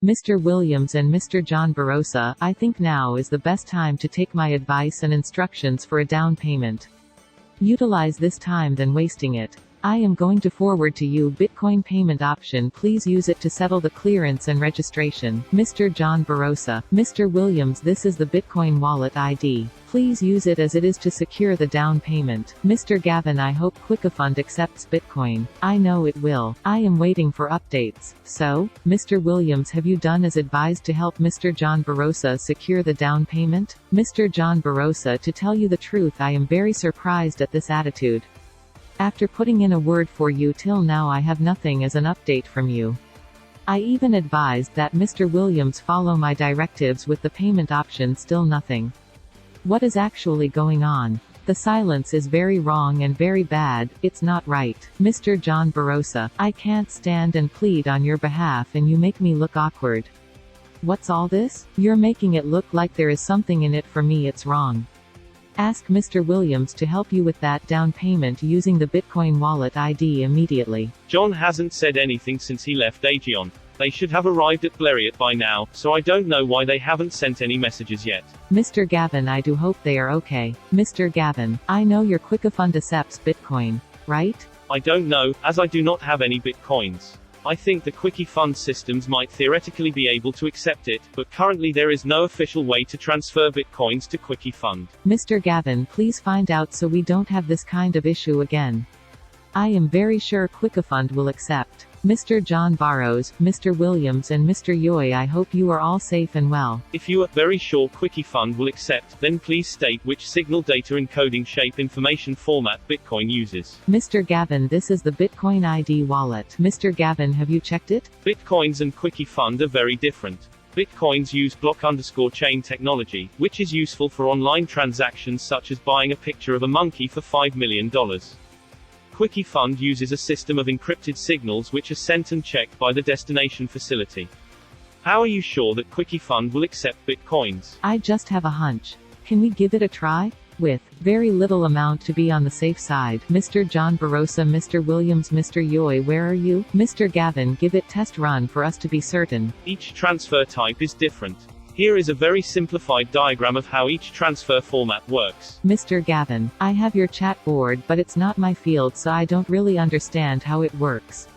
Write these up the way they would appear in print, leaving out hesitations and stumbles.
Mr. Williams and Mr. John Barosa, I think now is the best time to take my advice and instructions for a down payment. Utilize this time than wasting it. I am going to forward to you Bitcoin payment option. Please use it to settle the clearance and registration. Mr. John Barosa. Mr. Williams, this is the Bitcoin wallet ID. Please use it as it is to secure the down payment. Mr. Gavin, I hope QuickFund accepts Bitcoin. I know it will. I am waiting for updates. So, Mr. Williams, have you done as advised to help Mr. John Barosa secure the down payment? Mr. John Barosa, to tell you the truth, I am very surprised at this attitude. After putting in a word for you till now, I have nothing as an update from you. I even advised that Mr. Williams follow my directives with the payment option, still nothing. What is actually going on? The silence is very wrong and very bad, it's not right. Mr. John Barosa, I can't stand and plead on your behalf and you make me look awkward. What's all this? You're making it look like there is something in it for me, it's wrong. Ask Mr. Williams to help you with that down payment using the Bitcoin wallet ID immediately. John hasn't said anything since he left Aegeon. They should have arrived at Bleriot by now, so I don't know why they haven't sent any messages yet. Mr. Gavin, I do hope they are okay. Mr. Gavin, I know your QuickFund accepts Bitcoin, right? I don't know, as I do not have any Bitcoins. I think the QuickFund systems might theoretically be able to accept it, but currently there is no official way to transfer Bitcoins to QuickFund. Mr. Gavin, please find out so we don't have this kind of issue again. I am very sure QuickFund will accept. Mr. John Barrows, Mr. Williams and Mr. Yoy, I hope you are all safe and well. If you are very sure QuickFund will accept, then please state which signal data encoding shape information format Bitcoin uses. Mr. Gavin, this is the Bitcoin ID wallet. Mr. Gavin, have you checked it? Bitcoins and QuickFund are very different. Bitcoins use block_chain technology, which is useful for online transactions such as buying a picture of a monkey for $5 million. QuickFund uses a system of encrypted signals which are sent and checked by the destination facility. How are you sure that QuickFund will accept Bitcoins? I just have a hunch. Can we give it a try? With very little amount to be on the safe side. Mr. John Barosa, Mr. Williams, Mr. Yoy, where are you? Mr. Gavin, give it test run for us to be certain. Each transfer type is different. Here is a very simplified diagram of how each transfer format works. Mr. Gavin, I have your chat board, but it's not my field, so I don't really understand how it works.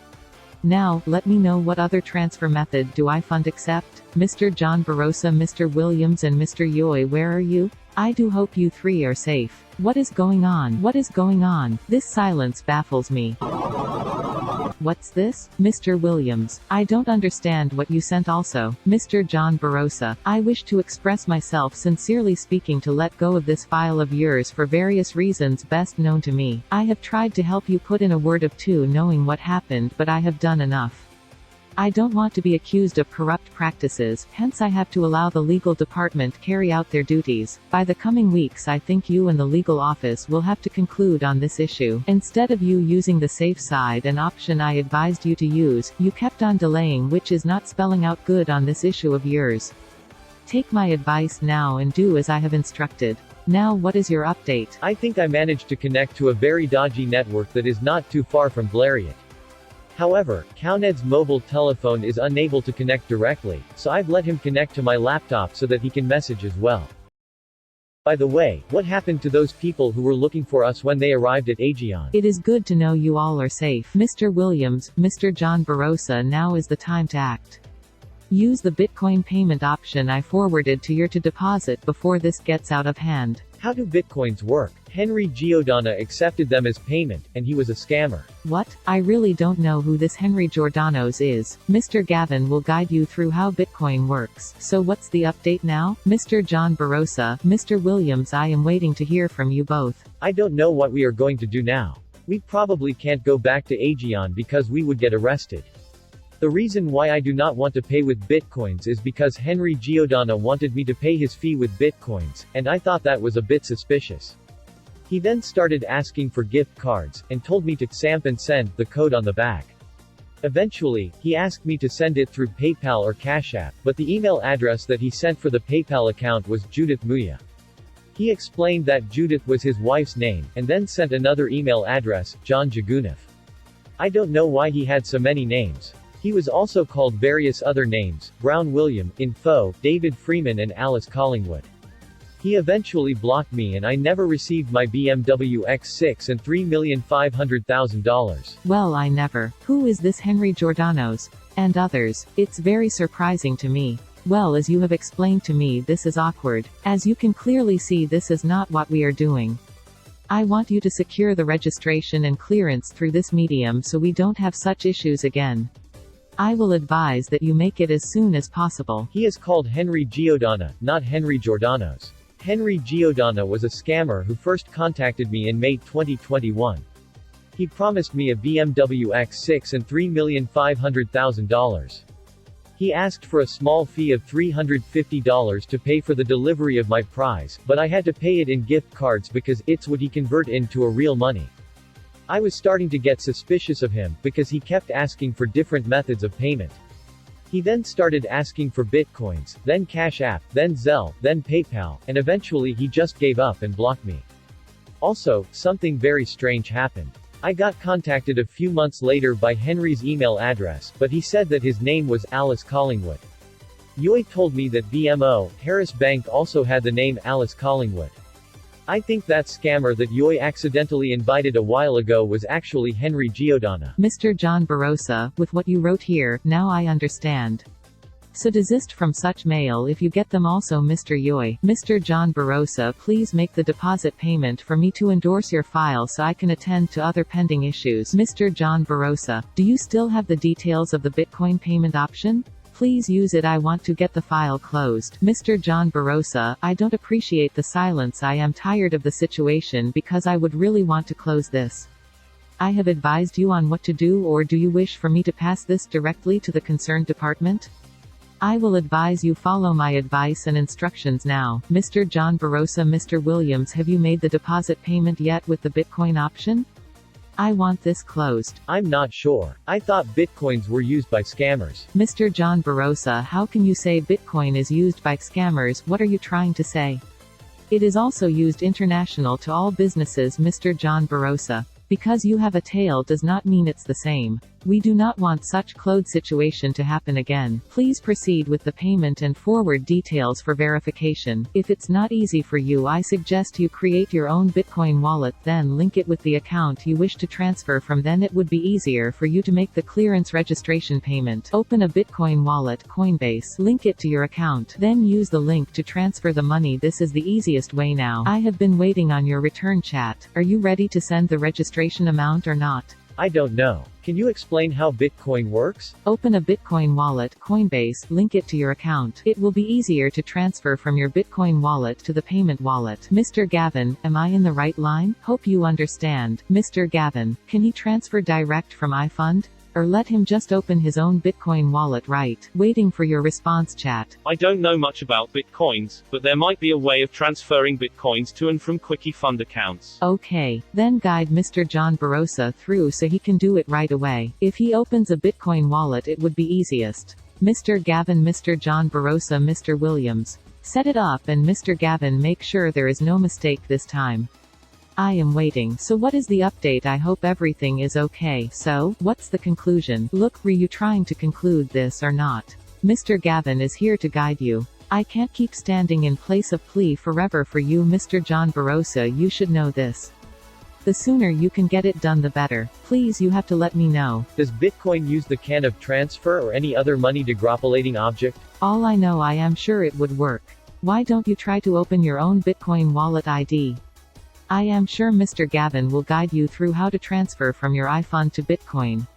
Now, let me know what other transfer method do iFund accept? Mr. John Barosa, Mr. Williams and Mr. Yoy, where are you? I do hope you three are safe. What is going on? What is going on? This silence baffles me. What's this? Mr. Williams, I don't understand what you sent. Also, Mr. John Barosa, I wish to express myself sincerely speaking to let go of this file of yours for various reasons best known to me. I have tried to help you put in a word of two knowing what happened, but I have done enough. I don't want to be accused of corrupt practices, hence I have to allow the legal department carry out their duties. By the coming weeks I think you and the legal office will have to conclude on this issue. Instead of you using the safe side and option I advised you to use, you kept on delaying, which is not spelling out good on this issue of yours. Take my advice now and do as I have instructed. Now what is your update? I think I managed to connect to a very dodgy network that is not too far from Bleriot. However, Kowned's mobile telephone is unable to connect directly, so I've let him connect to my laptop so that he can message as well. By the way, what happened to those people who were looking for us when they arrived at Aegeon? It is good to know you all are safe. Mr. Williams, Mr. John Barosa, now is the time to act. Use the Bitcoin payment option I forwarded to your to deposit before this gets out of hand. How do Bitcoins work? Henry Giodana accepted them as payment, and he was a scammer. What? I really don't know who this Henry Giordano is. Mr. Gavin will guide you through how Bitcoin works. So what's the update now? Mr. John Barosa, Mr. Williams, I am waiting to hear from you both. I don't know what we are going to do now. We probably can't go back to Aegeon because we would get arrested. The reason why I do not want to pay with Bitcoins is because Henry Giodana wanted me to pay his fee with Bitcoins, and I thought that was a bit suspicious. He then started asking for gift cards, and told me to stamp and send the code on the back. Eventually, he asked me to send it through PayPal or Cash App, but the email address that he sent for the PayPal account was Judith Muya. He explained that Judith was his wife's name, and then sent another email address, John Jagunov. I don't know why he had so many names. He was also called various other names, Brown William, Info, David Freeman and Alice Collingwood. He eventually blocked me and I never received my BMW X6 and $3,500,000. Well, I never. Who is this Henry Giordano's? And others. It's very surprising to me. Well, as you have explained to me, this is awkward. As you can clearly see, this is not what we are doing. I want you to secure the registration and clearance through this medium so we don't have such issues again. I will advise that you make it as soon as possible. He is called Henry Giodana, not Henry Giordano's. Henry Giodana was a scammer who first contacted me in May 2021. He promised me a BMW X6 and $3,500,000. He asked for a small fee of $350 to pay for the delivery of my prize, but I had to pay it in gift cards because it's what he convert into a real money. I was starting to get suspicious of him, because he kept asking for different methods of payment. He then started asking for bitcoins, then Cash App, then Zelle, then PayPal, and eventually he just gave up and blocked me. Also, something very strange happened. I got contacted a few months later by Henry's email address, but he said that his name was Alice Collingwood. Yoy told me that BMO, Harris Bank also had the name Alice Collingwood. I think that scammer that Yoy accidentally invited a while ago was actually Henry Giodana. Mr. John Barosa, with what you wrote here, now I understand. So desist from such mail if you get them also, Mr. Yoy. Mr. John Barosa, please make the deposit payment for me to endorse your file so I can attend to other pending issues. Mr. John Barosa, do you still have the details of the Bitcoin payment option? Please use it. I want to get the file closed. Mr. John Barosa, I don't appreciate the silence. I am tired of the situation because I would really want to close this. I have advised you on what to do, or do you wish for me to pass this directly to the concerned department? I will advise you follow my advice and instructions now. Mr. John Barosa. Mr. Williams, have you made the deposit payment yet with the Bitcoin option? I want this closed. I'm not sure. I thought Bitcoins were used by scammers. Mr. John Barosa, how can you say Bitcoin is used by scammers? What are you trying to say? It is also used international to all businesses, Mr. John Barosa. Because you have a tail does not mean it's the same. We do not want such closed situation to happen again. Please proceed with the payment and forward details for verification. If it's not easy for you, I suggest you create your own Bitcoin wallet, then link it with the account you wish to transfer from. Then it would be easier for you to make the clearance registration payment. Open a Bitcoin wallet, Coinbase, link it to your account, then use the link to transfer the money. This is the easiest way now. I have been waiting on your return chat. Are you ready to send the registration amount or not? I don't know. Can you explain how Bitcoin works? Open a Bitcoin wallet, Coinbase, link it to your account. It will be easier to transfer from your Bitcoin wallet to the payment wallet. Mr. Gavin, am I in the right line? Hope you understand. Mr. Gavin, can he transfer direct from iFund? Or let him just open his own Bitcoin wallet? Right. Waiting for your response, chat. I don't know much about Bitcoins, but there might be a way of transferring Bitcoins to and from Quickie Fund accounts. Okay. Then guide Mr. John Barosa through so he can do it right away. If he opens a Bitcoin wallet, it would be easiest. Mr. Gavin, Mr. John Barosa, Mr. Williams. Set it up, and Mr. Gavin, make sure there is no mistake this time. I am waiting. So what is the update? I hope everything is okay. So, what's the conclusion? Look, were you trying to conclude this or not? Mr. Gavin is here to guide you. I can't keep standing in place of plea forever for you, Mr. John Barosa. You should know this. The sooner you can get it done, the better. Please, you have to let me know. Does Bitcoin use the can of transfer or any other money degropolating object? All I know, I am sure it would work. Why don't you try to open your own Bitcoin wallet ID? I am sure Mr. Gavin will guide you through how to transfer from your iFund to Bitcoin.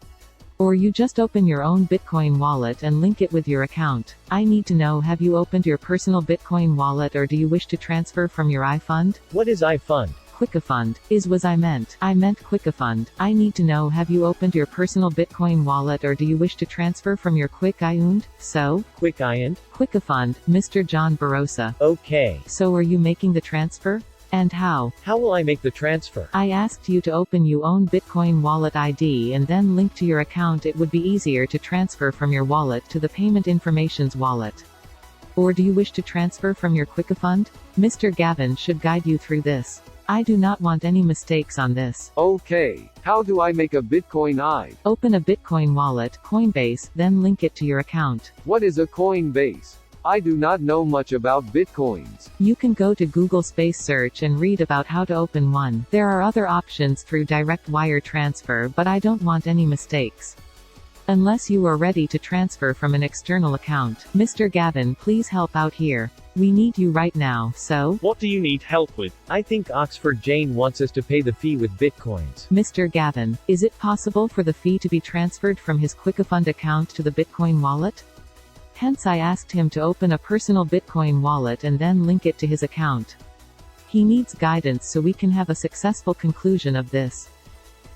Or you just open your own Bitcoin wallet and link it with your account. I need to know, have you opened your personal Bitcoin wallet, or do you wish to transfer from your iFund? What is iFund? Quickiefund was I meant Quickiefund. I need to know, have you opened your personal Bitcoin wallet, or do you wish to transfer from your Quickiefund? So? Quickiefund? Quickiefund, Mr. John Barosa. Okay. So are you making the transfer? And how? How will I make the transfer? I asked you to open your own Bitcoin wallet ID and then link to your account. It would be easier to transfer from your wallet to the payment information's wallet. Or do you wish to transfer from your Quickiefund? Mr. Gavin should guide you through this. I do not want any mistakes on this. Okay, how do I make a Bitcoin ID? Open a Bitcoin wallet, Coinbase, then link it to your account. What is a Coinbase? I do not know much about Bitcoins. You can go to Google Space Search and read about how to open one. There are other options through direct wire transfer, but I don't want any mistakes. Unless you are ready to transfer from an external account. Mr. Gavin, please help out here. We need you right now, so? What do you need help with? I think Oxford Jane wants us to pay the fee with Bitcoins. Mr. Gavin, is it possible for the fee to be transferred from his QuickFund account to the Bitcoin wallet? Hence I asked him to open a personal Bitcoin wallet and then link it to his account. He needs guidance so we can have a successful conclusion of this.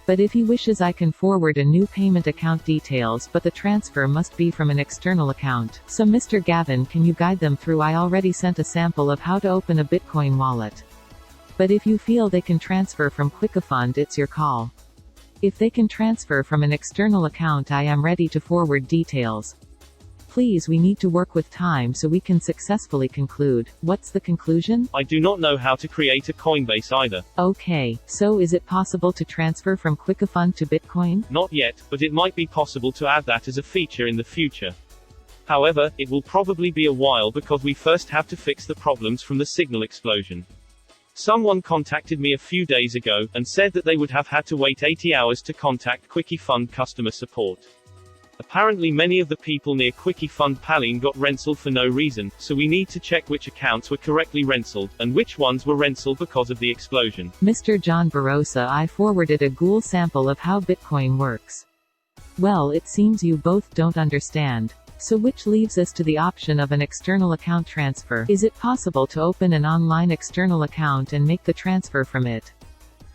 But if he wishes, I can forward a new payment account details, but the transfer must be from an external account. So Mr. Gavin, can you guide them through? I already sent a sample of how to open a Bitcoin wallet. But if you feel they can transfer from QuickFund, it's your call. If they can transfer from an external account, I am ready to forward details. Please, we need to work with time so we can successfully conclude. What's the conclusion? I do not know how to create a Coinbase either. Okay, so is it possible to transfer from QuickFund to Bitcoin? Not yet, but it might be possible to add that as a feature in the future. However, it will probably be a while because we first have to fix the problems from the signal explosion. Someone contacted me a few days ago, and said that they would have had to wait 80 hours to contact QuickFund customer support. Apparently many of the people near QuickFund Paline got renseled for no reason, so we need to check which accounts were correctly renseled, and which ones were renseled because of the explosion. Mr. John Barosa, I forwarded a Google sample of how Bitcoin works. Well, it seems you both don't understand. So which leaves us to the option of an external account transfer. Is it possible to open an online external account and make the transfer from it?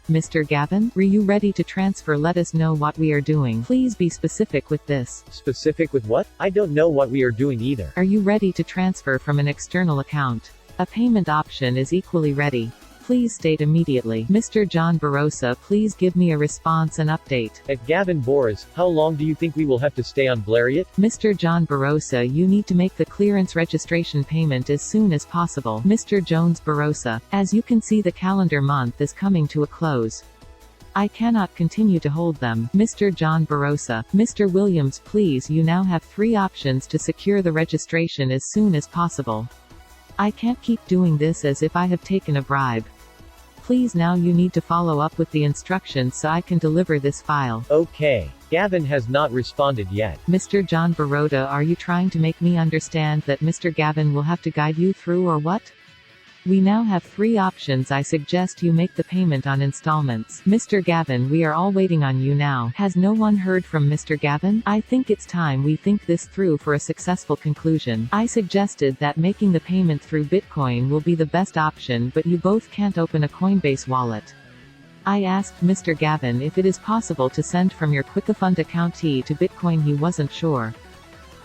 Mr. Gavin, are you ready to transfer? Let us know what we are doing. Please be specific with this. Specific with what? I don't know what we are doing either. Are you ready to transfer from an external account? A payment option is equally ready. Please state immediately. Mr. John Barosa, please give me a response and update. At Gavin Boris, how long do you think we will have to stay on Bleriot? Mr. John Barosa, you need to make the clearance registration payment as soon as possible. Mr. Jones Barosa, as you can see, the calendar month is coming to a close. I cannot continue to hold them. Mr. John Barosa, Mr. Williams, please, you now have 3 options to secure the registration as soon as possible. I can't keep doing this as if I have taken a bribe. Please, now you need to follow up with the instructions so I can deliver this file. Okay. Gavin has not responded yet. Mr. John Baroda, are you trying to make me understand that Mr. Gavin will have to guide you through, or what? We now have 3 options. I suggest you make the payment on installments. Mr. Gavin, we are all waiting on you now. Has no one heard from Mr. Gavin? I think it's time we think this through for a successful conclusion. I suggested that making the payment through Bitcoin will be the best option, but you both can't open a Coinbase wallet. I asked Mr. Gavin if it is possible to send from your QuickFund account to Bitcoin. He wasn't sure.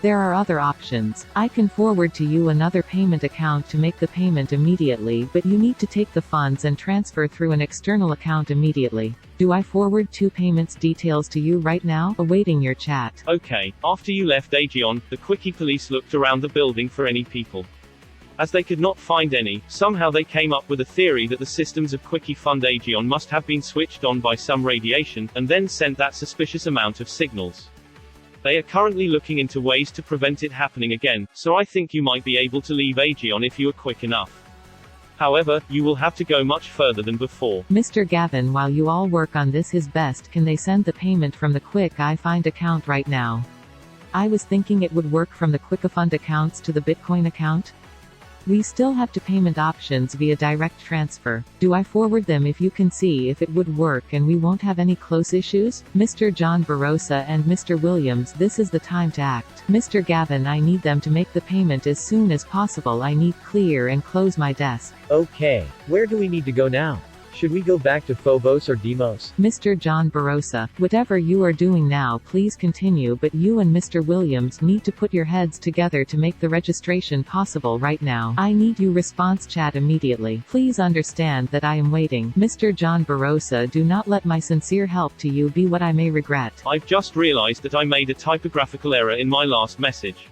There are other options. I can forward to you another payment account to make the payment immediately, but you need to take the funds and transfer through an external account immediately. Do I forward 2 payments details to you right now? Awaiting your chat. Okay. After you left Aegeon, the Quickie police looked around the building for any people. As they could not find any, somehow they came up with a theory that the systems of QuickFund Aegeon must have been switched on by some radiation, and then sent that suspicious amount of signals. They are currently looking into ways to prevent it happening again, so I think you might be able to leave Aegeon if you are quick enough. However, you will have to go much further than before. Mr. Gavin, while you all work on this his best, can they send the payment from the QuickFund account right now? I was thinking it would work from the QuickFund accounts to the Bitcoin account. We still have 2 payment options via direct transfer. Do I forward them if you can see if it would work and we won't have any close issues? Mr. John Barosa and Mr. Williams, this is the time to act. Mr. Gavin, I need them to make the payment as soon as possible. I need clear and close my desk. Okay. Where do we need to go now? Should we go back to Phobos or Deimos? Mr. John Barosa, whatever you are doing now, please continue, but you and Mr. Williams need to put your heads together to make the registration possible right now. I need you response chat immediately. Please understand that I am waiting. Mr. John Barosa, do not let my sincere help to you be what I may regret. I've just realized that I made a typographical error in my last message.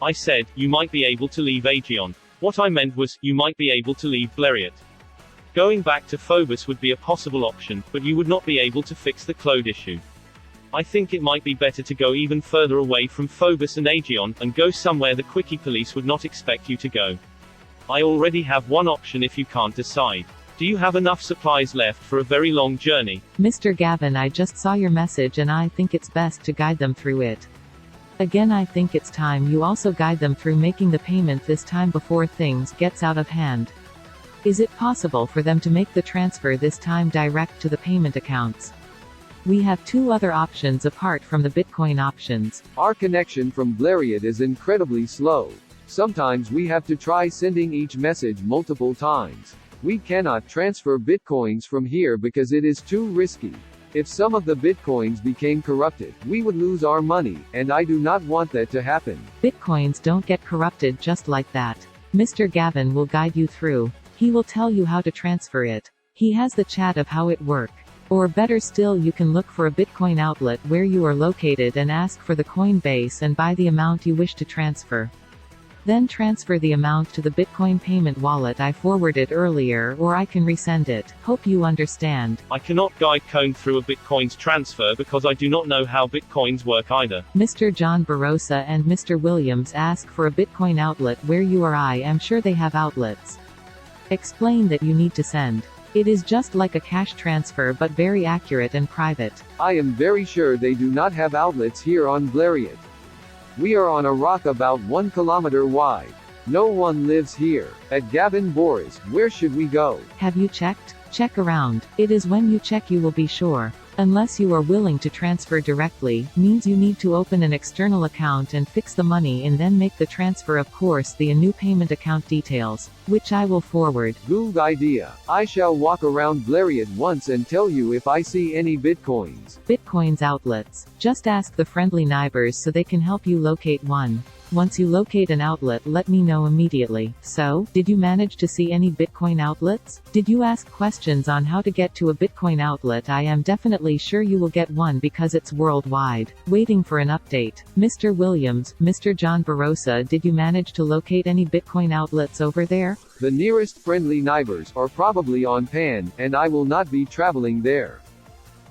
I said, you might be able to leave Aegeon. What I meant was, you might be able to leave Bleriot. Going back to Phobos would be a possible option, but you would not be able to fix the cloud issue. I think it might be better to go even further away from Phobos and Aegeon, and go somewhere the quickie police would not expect you to go. I already have one option if you can't decide. Do you have enough supplies left for a very long journey? Mr. Gavin, I just saw your message and I think it's best to guide them through it. Again, I think it's time you also guide them through making the payment this time before things gets out of hand. Is it possible for them to make the transfer this time direct to the payment accounts? We have two other options apart from the Bitcoin options. Our connection from Bleriot is incredibly slow. Sometimes we have to try sending each message multiple times. We cannot transfer Bitcoins from here because it is too risky. If some of the Bitcoins became corrupted, we would lose our money, and I do not want that to happen. Bitcoins don't get corrupted just like that. Mr. Gavin will guide you through. He will tell you how to transfer it. He has the chat of how it works. Or better still, you can look for a Bitcoin outlet where you are located and ask for the coin base and buy the amount you wish to transfer. Then transfer the amount to the Bitcoin payment wallet I forwarded earlier, or I can resend it. Hope you understand. I cannot guide Kowned through a Bitcoin's transfer because I do not know how Bitcoins work either. Mr. John Barosa and Mr. Williams ask for a Bitcoin outlet where you are. I am sure they have outlets. Explain that you need to send. It is just like a cash transfer but very accurate and private. I am very sure they do not have outlets here on Bleriot. We are on a rock about 1 kilometer wide. No one lives here. At Gavin Boris, where should we go? Have you checked? Check around. It is when you check you will be sure. Unless you are willing to transfer directly, means you need to open an external account and fix the money and then make the transfer, of course the new payment account details, which I will forward. Good idea. I shall walk around Bleriot once and tell you if I see any Bitcoins. Bitcoins outlets. Just ask the friendly neighbors so they can help you locate one. Once you locate an outlet, let me know immediately. So, did you manage to see any Bitcoin outlets? Did you ask questions on how to get to a Bitcoin outlet? I am definitely sure you will get one because it's worldwide. Waiting for an update. Mr. Williams, Mr. John Barosa, did you manage to locate any Bitcoin outlets over there? The nearest friendly neighbors are probably on Pan, and I will not be traveling there.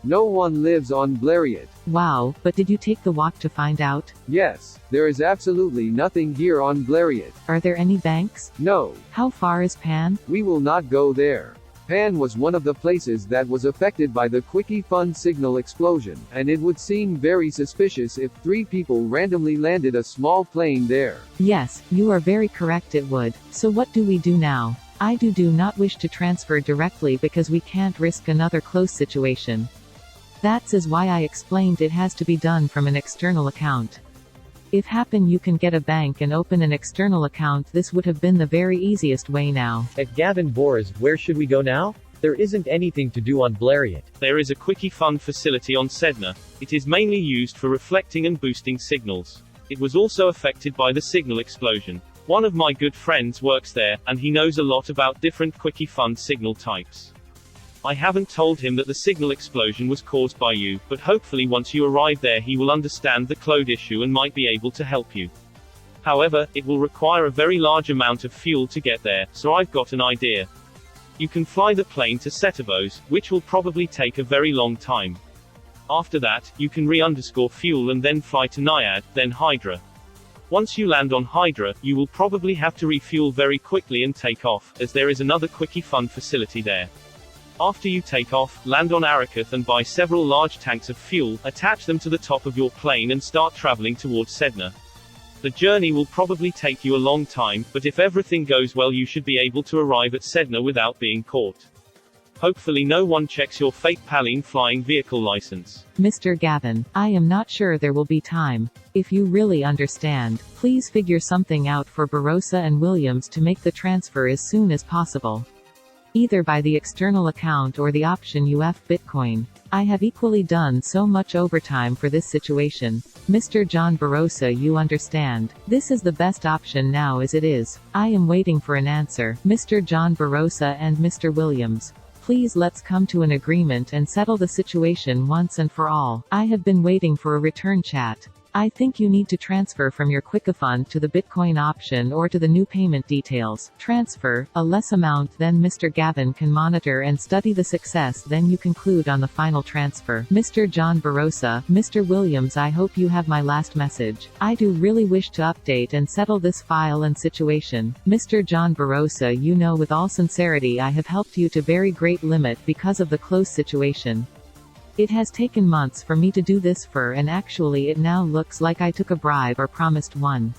No one lives on Bleriot. Wow, but did you take the walk to find out? Yes, there is absolutely nothing here on Bleriot. Are there any banks? No. How far is Pan? We will not go there. Pan was one of the places that was affected by the Quickie Fund signal explosion, and it would seem very suspicious if 3 people randomly landed a small plane there. Yes, you are very correct, it would. So what do we do now? I do not wish to transfer directly because we can't risk another close situation. That's is why I explained it has to be done from an external account. If happen you can get a bank and open an external account, this would have been the very easiest way now. At Gavin Boris, where should we go now? There isn't anything to do on Bleriot. There is a Quickie Fund facility on Sedna. It is mainly used for reflecting and boosting signals. It was also affected by the signal explosion. One of my good friends works there, and he knows a lot about different Quickie Fund signal types. I haven't told him that the signal explosion was caused by you, but hopefully once you arrive there he will understand the cloud issue and might be able to help you. However, it will require a very large amount of fuel to get there, so I've got an idea. You can fly the plane to Phobos, which will probably take a very long time. After that, you can re-fuel and then fly to Naiad, then Hydra. Once you land on Hydra, you will probably have to refuel very quickly and take off, as there is another Quickie Fund facility there. After you take off, land on Arakath and buy several large tanks of fuel, attach them to the top of your plane and start traveling towards Sedna. The journey will probably take you a long time, but if everything goes well you should be able to arrive at Sedna without being caught. Hopefully no one checks your fake Paline flying vehicle license. Mr. Gavin, I am not sure there will be time. If you really understand, please figure something out for Barosa and Williams to make the transfer as soon as possible. Either by the external account or the option UF Bitcoin. I have equally done so much overtime for this situation. Mr. John Barosa, you understand. This is the best option now as it is. I am waiting for an answer. Mr. John Barosa and Mr. Williams. Please let's come to an agreement and settle the situation once and for all. I have been waiting for a return chat. I think you need to transfer from your QuickFund to the Bitcoin option or to the new payment details. Transfer a less amount, then Mr. Gavin can monitor and study the success, then you conclude on the final transfer. Mr. John Barosa, Mr. Williams, I hope you have my last message. I do really wish to update and settle this file and situation. Mr. John Barosa, you know with all sincerity I have helped you to very great limit because of the close situation. It has taken months for me to do this and actually it now looks like I took a bribe or promised one.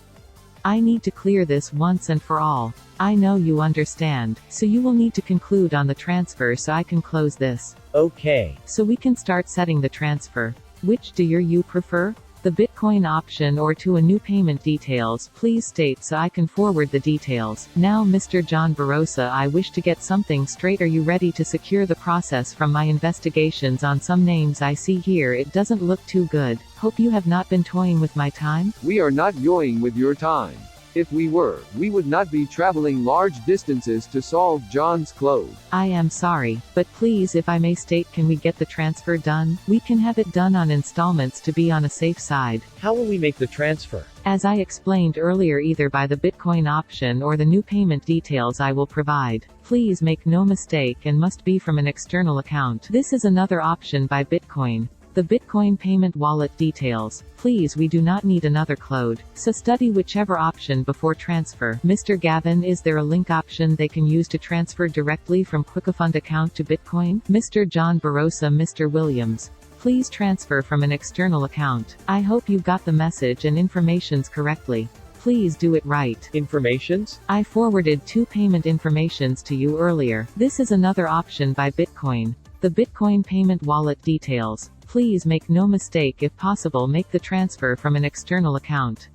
I need to clear this once and for all. I know you understand, so you will need to conclude on the transfer so I can close this. Okay. So we can start setting the transfer. Which do you prefer? The Bitcoin option or to a new payment details? Please state so I can forward the details. Now Mr. John Barosa, I wish to get something straight. Are you ready to secure the process from my investigations on some names I see here? It doesn't look too good. Hope you have not been toying with my time? We are not toying with your time. If we were, we would not be traveling large distances to solve John's clothes. I am sorry, but please, if I may state, can we get the transfer done? We can have it done on installments to be on a safe side. How will we make the transfer? As I explained earlier, either by the Bitcoin option or the new payment details I will provide. Please make no mistake, and must be from an external account. This is another option by Bitcoin. The Bitcoin payment wallet details. Please, we do not need another cloud. So study whichever option before transfer. Mr. Gavin, is there a link option they can use to transfer directly from QuickFund account to Bitcoin? Mr. John Barosa, Mr. Williams, please transfer from an external account. I hope you got the message and informations correctly. Please do it right. Informations? I forwarded 2 payment informations to you earlier. This is another option by Bitcoin. The Bitcoin payment wallet details. Please make no mistake, if possible make the transfer from an external account.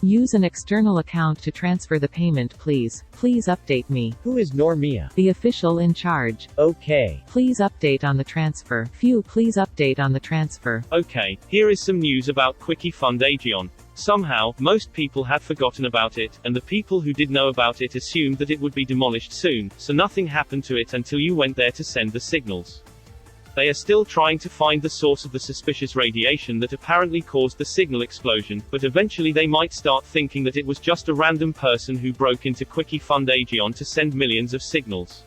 Use an external account to transfer the payment, please. Please update me. Who is Normia? The official in charge. Okay. Please update on the transfer. Please update on the transfer. Okay, here is some news about QuickFund Aegeon. Somehow, most people had forgotten about it, and the people who did know about it assumed that it would be demolished soon, so nothing happened to it until you went there to send the signals. They are still trying to find the source of the suspicious radiation that apparently caused the signal explosion, but eventually they might start thinking that it was just a random person who broke into QuickFund Aegeon to send millions of signals.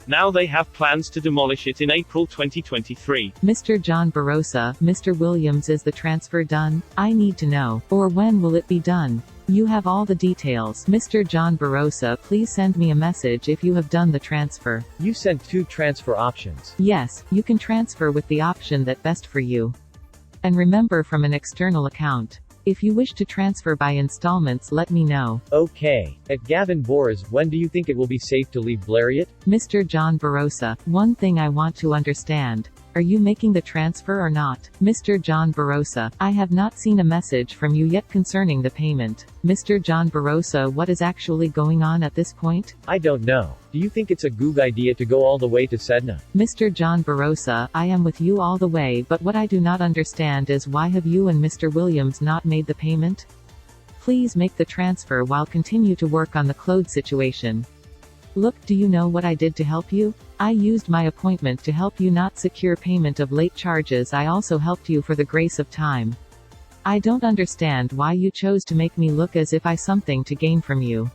Now they have plans to demolish it in April 2023. Mr. John Barosa, Mr. Williams, is the transfer done? I need to know. Or when will it be done? You have all the details. Mr. John Barosa, please send me a message if you have done the transfer. You sent 2 transfer options. Yes, you can transfer with the option that best for you. And remember, from an external account. If you wish to transfer by installments, let me know. Okay. At Gavin Boras, when do you think it will be safe to leave Bleriot? Mr. John Barosa, one thing I want to understand. Are you making the transfer or not? Mr. John Barosa, I have not seen a message from you yet concerning the payment. Mr. John Barosa, what is actually going on at this point? I don't know. Do you think it's a good idea to go all the way to Sedna? Mr. John Barosa, I am with you all the way, but what I do not understand is why have you and Mr. Williams not made the payment? Please make the transfer while continue to work on the cloud situation. Look, do you know what I did to help you? I used my appointment to help you not secure payment of late charges. I also helped you for the grace of time. I don't understand why you chose to make me look as if I something to gain from you.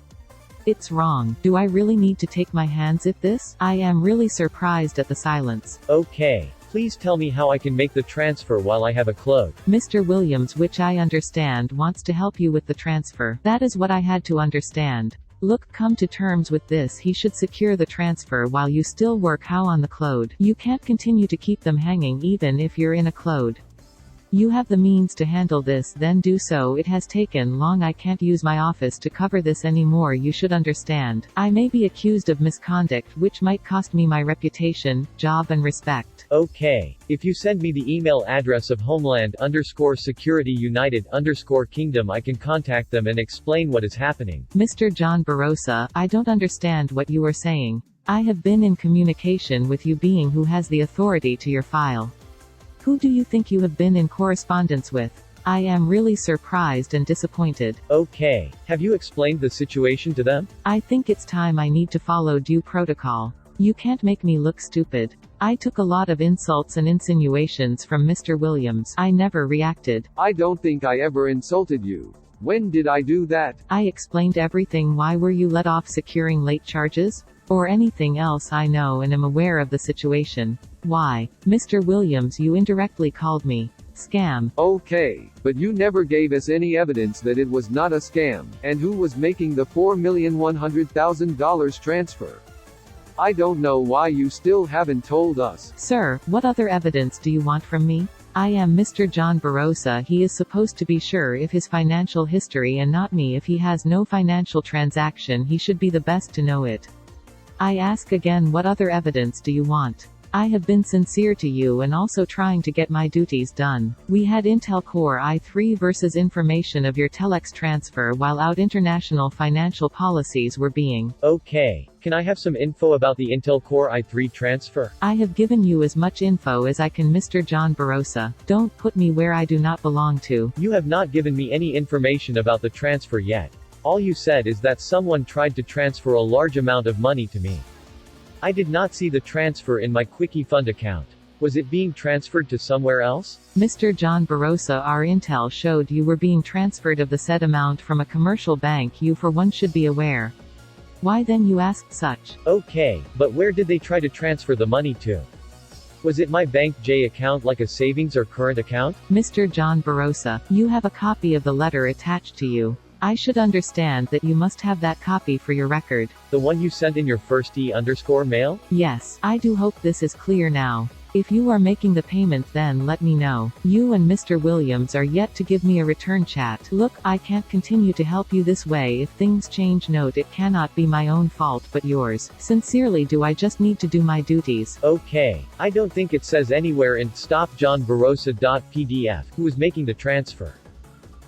It's wrong. Do I really need to take my hands at this? I am really surprised at the silence. Okay. Please tell me how I can make the transfer while I have a cloud. Mr. Williams, which I understand wants to help you with the transfer. That is what I had to understand. Look, come to terms with this. He should secure the transfer while you still work how on the cloud. You can't continue to keep them hanging even if you're in a cloud. You have the means to handle this, then do so. It has taken long. I can't use my office to cover this anymore. You should understand. I may be accused of misconduct, which might cost me my reputation, job and respect. Okay. If you send me the email address of Homeland_Security United_Kingdom, I can contact them and explain what is happening. Mr. John Barosa, I don't understand what you are saying. I have been in communication with you, being who has the authority to your file. Who do you think you have been in correspondence with? I am really surprised and disappointed. Okay. Have you explained the situation to them? I think it's time I need to follow due protocol. You can't make me look stupid. I took a lot of insults and insinuations from Mr. Williams. I never reacted. I don't think I ever insulted you. When did I do that? I explained everything. Why were you let off securing late charges? Or anything else. I know and am aware of the situation. Why, Mr. Williams, you indirectly called me scam. Okay, but you never gave us any evidence that it was not a scam, and who was making the $4,100,000 transfer. I don't know why you still haven't told us. Sir, what other evidence do you want from me? I am Mr. John Barosa. He is supposed to be sure of his financial history and not me. If he has no financial transaction, he should be the best to know it. I ask again, what other evidence do you want? I have been sincere to you and also trying to get my duties done. We had Intel Core i3 versus information of your telex transfer while out international financial policies were being. Okay, can I have some info about the Intel Core i3 transfer? I have given you as much info as I can, Mr. John Barosa. Don't put me where I do not belong to. You have not given me any information about the transfer yet. All you said is that someone tried to transfer a large amount of money to me. I did not see the transfer in my Quickie Fund account. Was it being transferred to somewhere else? Mr. John Barosa, our intel showed you were being transferred of the said amount from a commercial bank. You for one should be aware. Why then you asked such? Okay, but where did they try to transfer the money to? Was it my Bank J account, like a savings or current account? Mr. John Barosa, you have a copy of the letter attached to you. I should understand that you must have that copy for your record. The one you sent in your first e_mail? Yes, I do hope this is clear now. If you are making the payment, then let me know. You and Mr. Williams are yet to give me a return chat. Look, I can't continue to help you this way. If things change, note it cannot be my own fault but yours. Sincerely, do I just need to do my duties? Okay, I don't think it says anywhere in stopjohnbarosa.pdf who is making the transfer.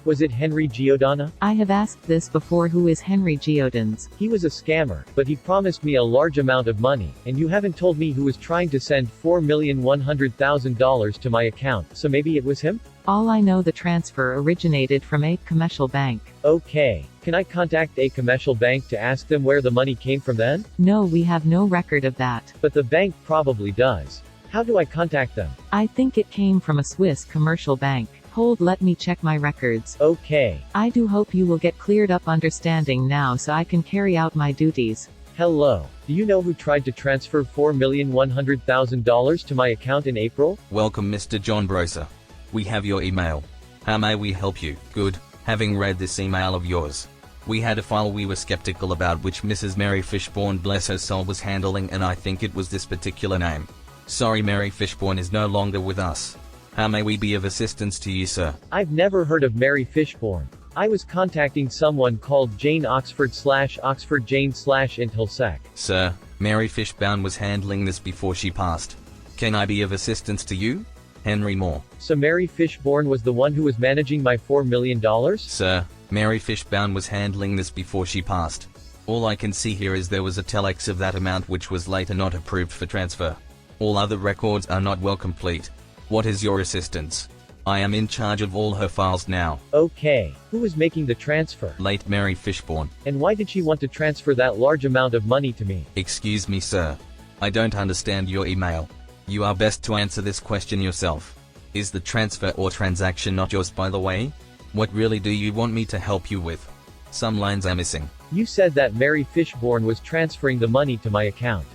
Was it Henry Giodana? I have asked this before. Who is Henry Giodana? He was a scammer, but he promised me a large amount of money, and you haven't told me who was trying to send $4,100,000 to my account, so maybe it was him? All I know, the transfer originated from A.Commecial Bank. Okay, can I contact A.Commecial Bank to ask them where the money came from then? No, we have no record of that. But the bank probably does. How do I contact them? I think it came from a Swiss commercial bank. Hold, let me check my records. Okay. I do hope you will get cleared up understanding now so I can carry out my duties. Hello. Do you know who tried to transfer $4,100,000 to my account in April? Welcome, Mr. John Barosa. We have your email. How may we help you? Good. Having read this email of yours, we had a file we were skeptical about which Mrs. Mary Fishborne, bless her soul, was handling, and I think it was this particular name. Sorry, Mary Fishborne is no longer with us. How may we be of assistance to you, sir? I've never heard of Mary Fishborne. I was contacting someone called Jane Oxford Jane Intelsec. Sir, Mary Fishborne was handling this before she passed. Can I be of assistance to you? Henry Moore. So Mary Fishborne was the one who was managing my $4 million? Sir, Mary Fishborne was handling this before she passed. All I can see here is there was a telex of that amount which was later not approved for transfer. All other records are not well complete. What is your assistance? I am in charge of all her files now. Okay. Who was making the transfer? Late Mary Fishborne. And why did she want to transfer that large amount of money to me? Excuse me, sir. I don't understand your email. You are best to answer this question yourself. Is the transfer or transaction not yours, by the way? What really do you want me to help you with? Some lines are missing. You said that Mary Fishborne was transferring the money to my account.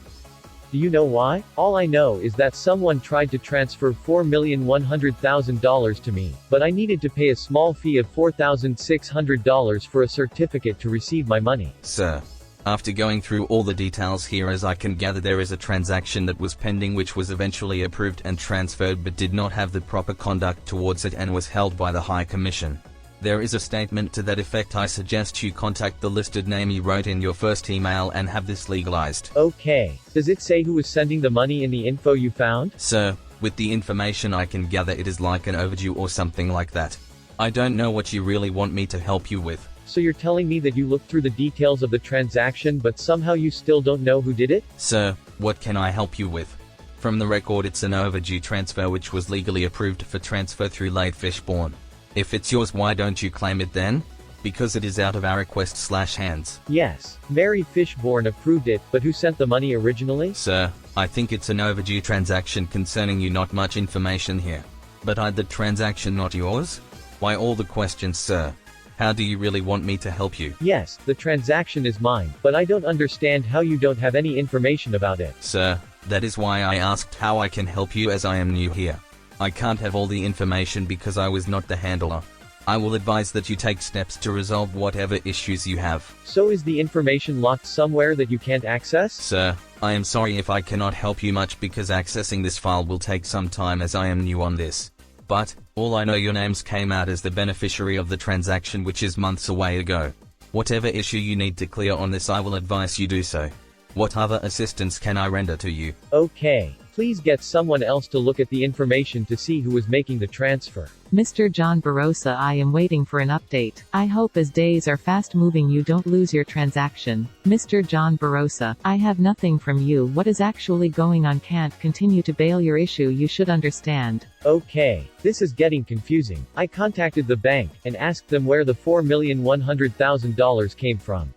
Do you know why? All I know is that someone tried to transfer $4,100,000 to me, but I needed to pay a small fee of $4,600 for a certificate to receive my money. Sir, after going through all the details here, as I can gather, there is a transaction that was pending which was eventually approved and transferred but did not have the proper conduct towards it and was held by the High Commission. There is a statement to that effect. I suggest you contact the listed name you wrote in your first email and have this legalized. Okay. Does it say who was sending the money in the info you found? Sir, with the information I can gather, it is like an overdue or something like that. I don't know what you really want me to help you with. So you're telling me that you looked through the details of the transaction but somehow you still don't know who did it? Sir, what can I help you with? From the record, it's an overdue transfer which was legally approved for transfer through late Fishborne. If it's yours, why don't you claim it then? because it is out of our request/hands. Yes, Mary Fishborne approved it, but who sent the money originally? Sir, I think it's an overdue transaction concerning you. Not much information here. But the transaction not yours? Why all the questions, sir? How do you really want me to help you? Yes, the transaction is mine, but I don't understand how you don't have any information about it. Sir, that is why I asked how I can help you, as I am new here. I can't have all the information because I was not the handler. I will advise that you take steps to resolve whatever issues you have. So is the information locked somewhere that you can't access? Sir, I am sorry if I cannot help you much because accessing this file will take some time as I am new on this. But, all I know, your names came out as the beneficiary of the transaction, which is months away ago. Whatever issue you need to clear on this, I will advise you do so. What other assistance can I render to you? Okay. Please get someone else to look at the information to see who was making the transfer. Mr. John Barosa, I am waiting for an update. I hope as days are fast moving you don't lose your transaction. Mr. John Barosa, I have nothing from you. What is actually going on? Can't continue to bail your issue. You should understand. Okay, this is getting confusing. I contacted the bank and asked them where the $4,100,000 came from.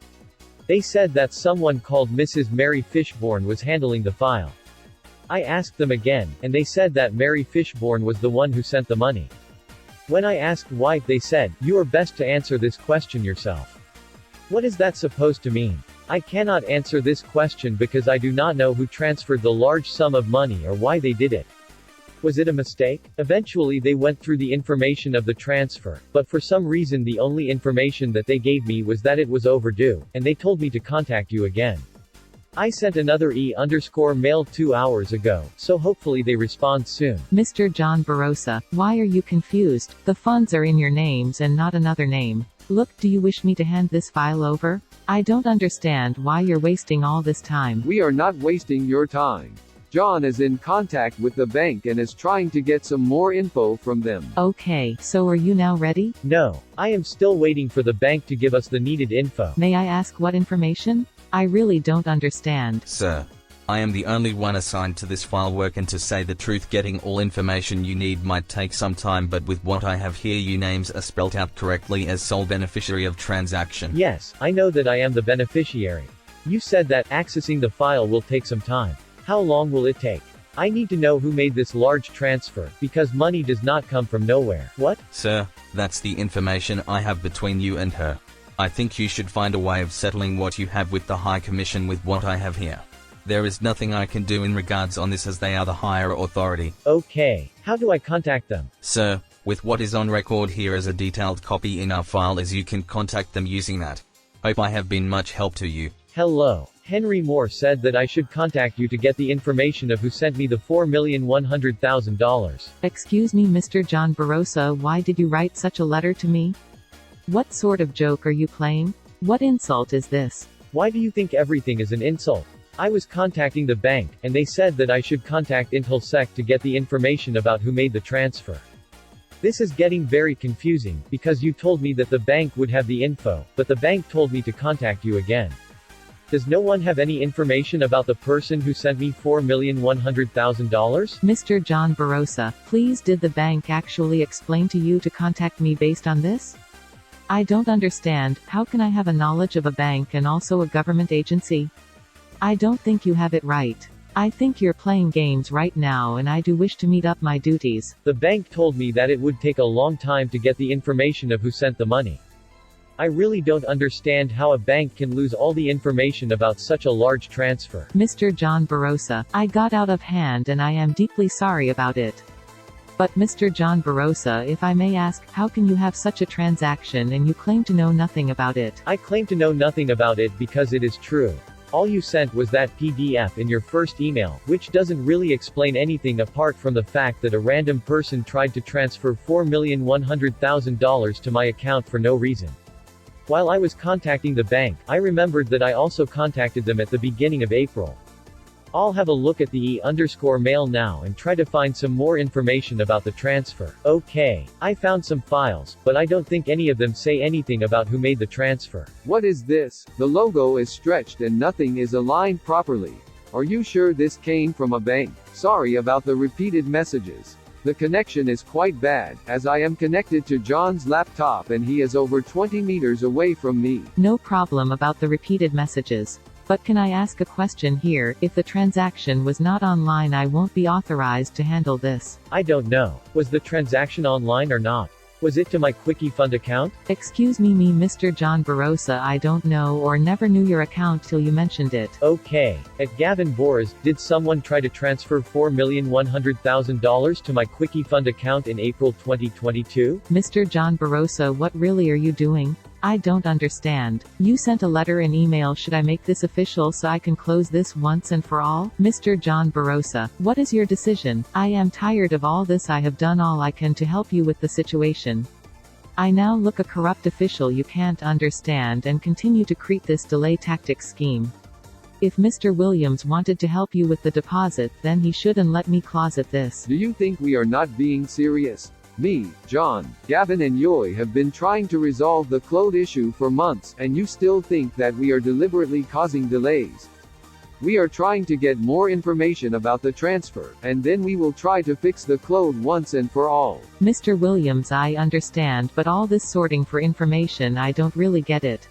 They said that someone called Mrs. Mary Fishborne was handling the file. I asked them again, and they said that Mary Fishborne was the one who sent the money. When I asked why, they said, "You are best to answer this question yourself." What is that supposed to mean? I cannot answer this question because I do not know who transferred the large sum of money or why they did it. Was it a mistake? Eventually they went through the information of the transfer, but for some reason the only information that they gave me was that it was overdue, and they told me to contact you again. I sent another e_mail 2 hours ago, so hopefully they respond soon. Mr. John Barosa, why are you confused? The funds are in your names and not another name. Look, do you wish me to hand this file over? I don't understand why you're wasting all this time. We are not wasting your time. John is in contact with the bank and is trying to get some more info from them. Okay, so are you now ready? No, I am still waiting for the bank to give us the needed info. May I ask what information? I really don't understand. Sir, I am the only one assigned to this file work, and to say the truth, getting all information you need might take some time, but with what I have here, your names are spelt out correctly as sole beneficiary of transaction. Yes, I know that I am the beneficiary. You said that accessing the file will take some time. How long will it take? I need to know who made this large transfer, because money does not come from nowhere. What? Sir, that's the information I have between you and her. I think you should find a way of settling what you have with the High Commission with what I have here. There is nothing I can do in regards on this, as they are the higher authority. Okay, how do I contact them? Sir, with what is on record here as a detailed copy in our file, as you can contact them using that. Hope I have been much help to you. Hello. Henry Moore said that I should contact you to get the information of who sent me the $4,100,000. Excuse me, Mr. John Barosa, why did you write such a letter to me? What sort of joke are you playing? What insult is this? Why do you think everything is an insult? I was contacting the bank, and they said that I should contact Intelsec to get the information about who made the transfer. This is getting very confusing, because you told me that the bank would have the info, but the bank told me to contact you again. Does no one have any information about the person who sent me $4,100,000? Mr. John Barosa, please, did the bank actually explain to you to contact me based on this? I don't understand. How can I have a knowledge of a bank and also a government agency? I don't think you have it right. I think you're playing games right now, and I do wish to meet up my duties. The bank told me that it would take a long time to get the information of who sent the money. I really don't understand how a bank can lose all the information about such a large transfer. Mr. John Barosa, I got out of hand and I am deeply sorry about it. But Mr. John Barosa, if I may ask, how can you have such a transaction and you claim to know nothing about it? I claim to know nothing about it because it is true. All you sent was that PDF in your first email, which doesn't really explain anything apart from the fact that a random person tried to transfer $4,100,000 to my account for no reason. While I was contacting the bank, I remembered that I also contacted them at the beginning of April. I'll have a look at the e_mail now and try to find some more information about the transfer. Okay, I found some files, but I don't think any of them say anything about who made the transfer. What is this? The logo is stretched and nothing is aligned properly. Are you sure this came from a bank? Sorry about the repeated messages. The connection is quite bad, as I am connected to John's laptop and he is over 20 meters away from me. No problem about the repeated messages. But can I ask a question here? If the transaction was not online, I won't be authorized to handle this. I don't know. Was the transaction online or not? Was it to my Quickie Fund account? Excuse me, Mr. John Barosa, I don't know or never knew your account till you mentioned it. Okay. At Gavin Boris, did someone try to transfer $4,100,000 to my Quickie Fund account in April 2022? Mr. John Barosa, what really are you doing? I don't understand. You sent a letter and email. Should I make this official so I can close this once and for all? Mr. John Barosa, what is your decision? I am tired of all this. I have done all I can to help you with the situation. I now look a corrupt official you can't understand and continue to create this delay tactic scheme. If Mr. Williams wanted to help you with the deposit, then he shouldn't let me closet this. Do you think we are not being serious? Me, John, Gavin and Yoy have been trying to resolve the Kowned issue for months, and you still think that we are deliberately causing delays. We are trying to get more information about the transfer, and then we will try to fix the Kowned once and for all. Mr. Williams, I understand, but all this sorting for information, I don't really get it.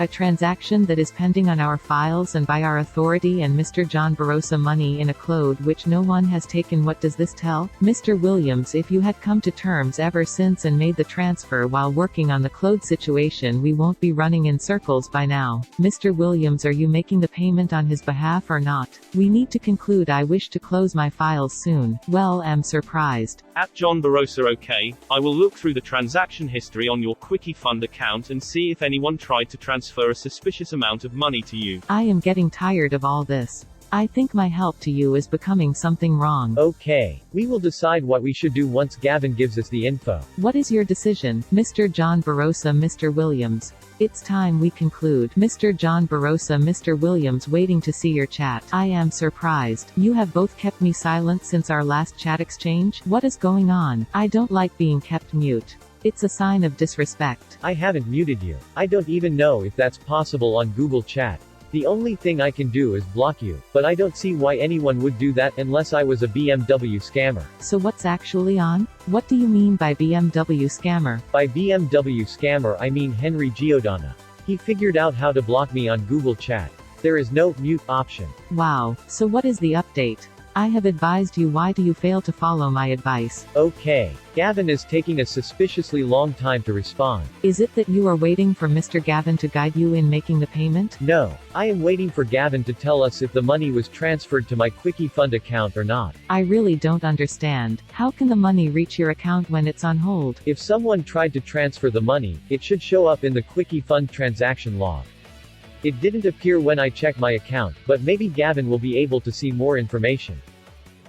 A transaction that is pending on our files and by our authority, and Mr. John Barosa money in a Kowned which no one has taken. What does this tell? Mr. Williams, if you had come to terms ever since and made the transfer while working on the Kowned situation, we won't be running in circles by now. Mr. Williams, are you making the payment on his behalf or not? We need to conclude. I wish to close my files soon. Well, am surprised. At John Barosa. Okay, I will look through the transaction history on your Quickie Fund account and see if anyone tried to transfer a suspicious amount of money to you. I am getting tired of all this. I think my help to you is becoming something wrong. Okay. We will decide what we should do once Gavin gives us the info. What is your decision, Mr. John Barosa? Mr. Williams, it's time we conclude. Mr. John Barosa. Mr. Williams, waiting to see your chat. I am surprised. You have both kept me silent since our last chat exchange. What is going on? I don't like being kept mute. It's a sign of disrespect. I haven't muted you. I don't even know if that's possible on Google Chat. The only thing I can do is block you, but I don't see why anyone would do that unless I was a BMW scammer. So what's actually on? What do you mean by BMW scammer? By BMW scammer I mean Henry Giodana. He figured out how to block me on Google Chat. There is no mute option. Wow, so what is the update? I have advised you. Why do you fail to follow my advice? Okay. Gavin is taking a suspiciously long time to respond. Is it that you are waiting for Mr. Gavin to guide you in making the payment? No. I am waiting for Gavin to tell us if the money was transferred to my Quickie Fund account or not. I really don't understand. How can the money reach your account when it's on hold? If someone tried to transfer the money, it should show up in the Quickie Fund transaction log. It didn't appear when I checked my account, but maybe Gavin will be able to see more information.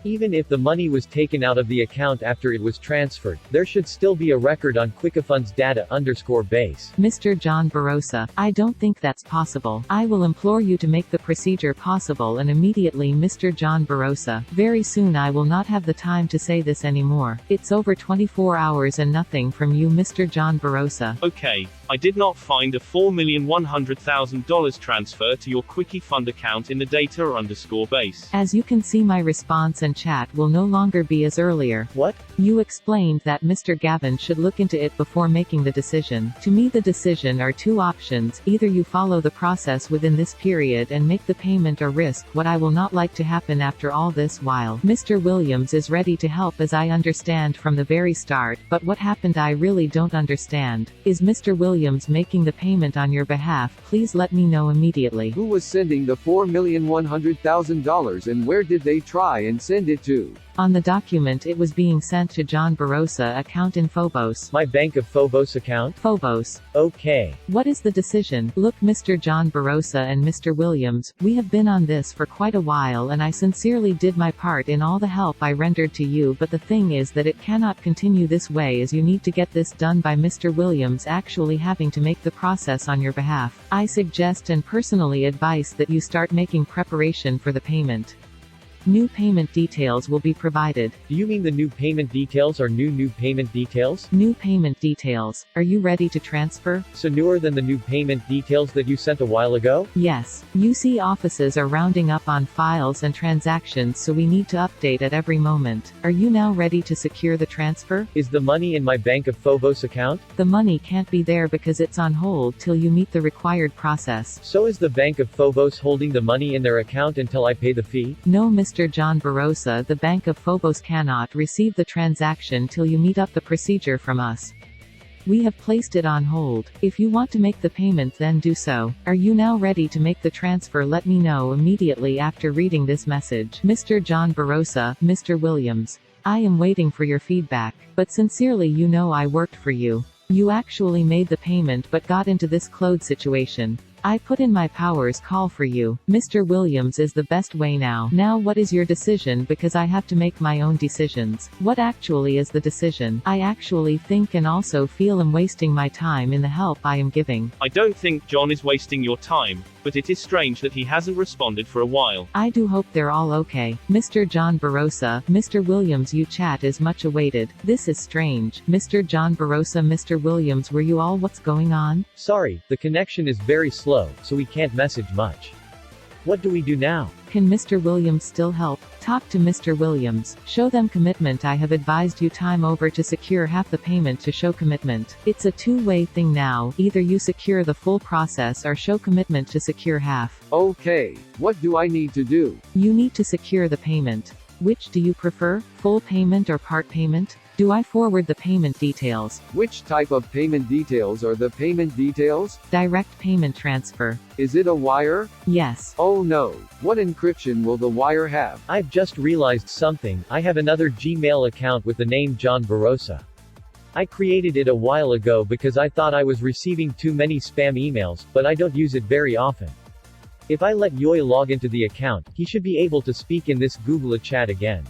Even if the money was taken out of the account after it was transferred, there should still be a record on QuickFund's data_base. Mr. John Barosa, I don't think that's possible. I will implore you to make the procedure possible and immediately. Mr. John Barosa, very soon. I will not have the time to say this anymore. It's over 24 hours and nothing from you, Mr. John Barosa. Okay, I did not find a $4,100,000 transfer to your Quickie Fund account in the data_base. As you can see, my response and chat will no longer be as earlier. What? You explained that Mr. Gavin should look into it before making the decision. To me, the decision are two options. Either you follow the process within this period and make the payment, or risk what I will not like to happen after all this while. Mr. Williams is ready to help, as I understand from the very start, but what happened I really don't understand. Is Mr. Williams making the payment on your behalf? Please let me know immediately. Who was sending the $4,100,000 and where did they try and send it to? On the document, it was being sent to John Barosa account in Phobos. My Bank of Phobos account? Phobos. Okay. What is the decision? Look, Mr. John Barosa and Mr. Williams, we have been on this for quite a while and I sincerely did my part in all the help I rendered to you, but the thing is that it cannot continue this way, as you need to get this done by Mr. Williams actually having to make the process on your behalf. I suggest and personally advise that you start making preparation for the payment. New payment details will be provided. Do you mean the new payment details or new payment details? New payment details. Are you ready to transfer? So newer than the new payment details that you sent a while ago? Yes. You see, offices are rounding up on files and transactions, so we need to update at every moment. Are you now ready to secure the transfer? Is the money in my Bank of Phobos account? The money can't be there because it's on hold till you meet the required process. So is the Bank of Phobos holding the money in their account until I pay the fee? No, Mr. John Barosa, the Bank of Phobos cannot receive the transaction till you meet up the procedure from us. We have placed it on hold. If you want to make the payment, then do so. Are you now ready to make the transfer? Let me know immediately after reading this message. Mr. John Barosa, Mr. Williams. I am waiting for your feedback. But sincerely, you know I worked for you. You actually made the payment but got into this clothes situation. I put in my powers call for you. Mr. Williams is the best way now. Now what is your decision, because I have to make my own decisions. What actually is the decision? I actually think and also feel I'm wasting my time in the help I am giving. I don't think John is wasting your time, but it is strange that he hasn't responded for a while. I do hope they're all okay. Mr. John Barosa, Mr. Williams, your chat is much awaited. This is strange. Mr. John Barosa, Mr. Williams, were you all? What's going on? Sorry, the connection is very slow, so we can't message much. What do we do now? Can Mr. Williams still help? Talk to Mr. Williams. Show them commitment. I have advised you time over to secure half the payment to show commitment. It's a two-way thing now. Either you secure the full process or show commitment to secure half. Okay, what do I need to do? You need to secure the payment. Which do you prefer? Full payment or part payment? Do I forward the payment details? Which type of payment details are the payment details? Direct payment transfer. Is it a wire? Yes. Oh no. What encryption will the wire have? I've just realized something. I have another Gmail account with the name John Barosa. I created it a while ago because I thought I was receiving too many spam emails, but I don't use it very often. If I let Yoy log into the account, he should be able to speak in this Google chat again.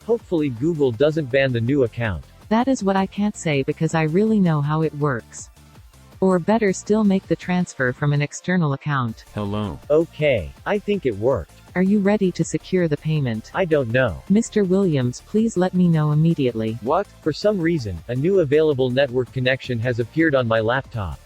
Hopefully Google doesn't ban the new account. That is what I can't say because I really know how it works. Or better still, make the transfer from an external account. Hello. Okay, I think it worked. Are you ready to secure the payment? I don't know. Mr. Williams, please let me know immediately. What? For some reason, a new available network connection has appeared on my laptop.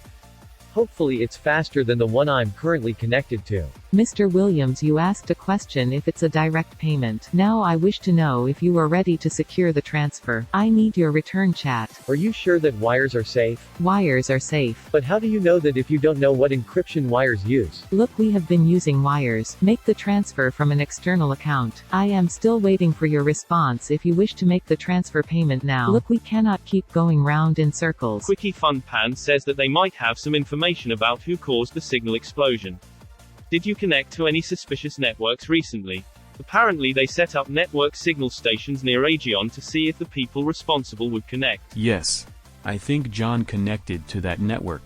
Hopefully it's faster than the one I'm currently connected to. Mr. Williams, you asked a question if it's a direct payment. Now I wish to know if you are ready to secure the transfer. I need your return chat. Are you sure that wires are safe? Wires are safe. But how do you know that if you don't know what encryption wires use? Look, we have been using wires. Make the transfer from an external account. I am still waiting for your response if you wish to make the transfer payment now. Look, we cannot keep going round in circles. Quickie Fun Pan says that they might have some information about who caused the signal explosion. Did you connect to any suspicious networks recently? Apparently they set up network signal stations near Aegeon to see if the people responsible would connect. Yes. I think John connected to that network.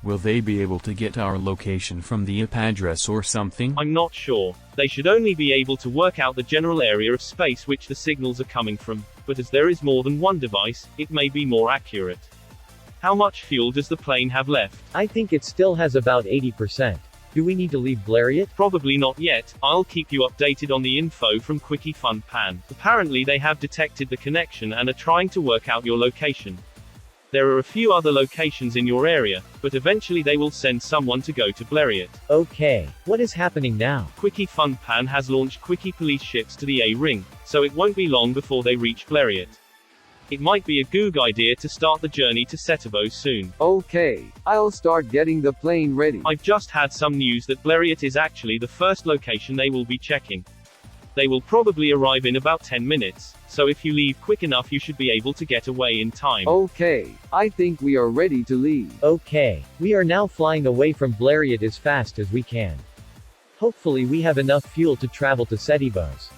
Will they be able to get our location from the IP address or something? I'm not sure. They should only be able to work out the general area of space which the signals are coming from, but as there is more than one device, it may be more accurate. How much fuel does the plane have left? I think it still has about 80%. Do we need to leave Bleriot? Probably not yet. I'll keep you updated on the info from Quickie Fun Pan. Apparently they have detected the connection and are trying to work out your location. There are a few other locations in your area, but eventually they will send someone to go to Bleriot. Okay, what is happening now? Quickie Fun Pan has launched Quickie police ships to the A-Ring, so it won't be long before they reach Bleriot. It might be a good idea to start the journey to Phobos soon. Okay, I'll start getting the plane ready. I've just had some news that Bleriot is actually the first location they will be checking. They will probably arrive in about 10 minutes, so if you leave quick enough you should be able to get away in time. Okay, I think we are ready to leave. Okay, we are now flying away from Bleriot as fast as we can. Hopefully we have enough fuel to travel to Phobos.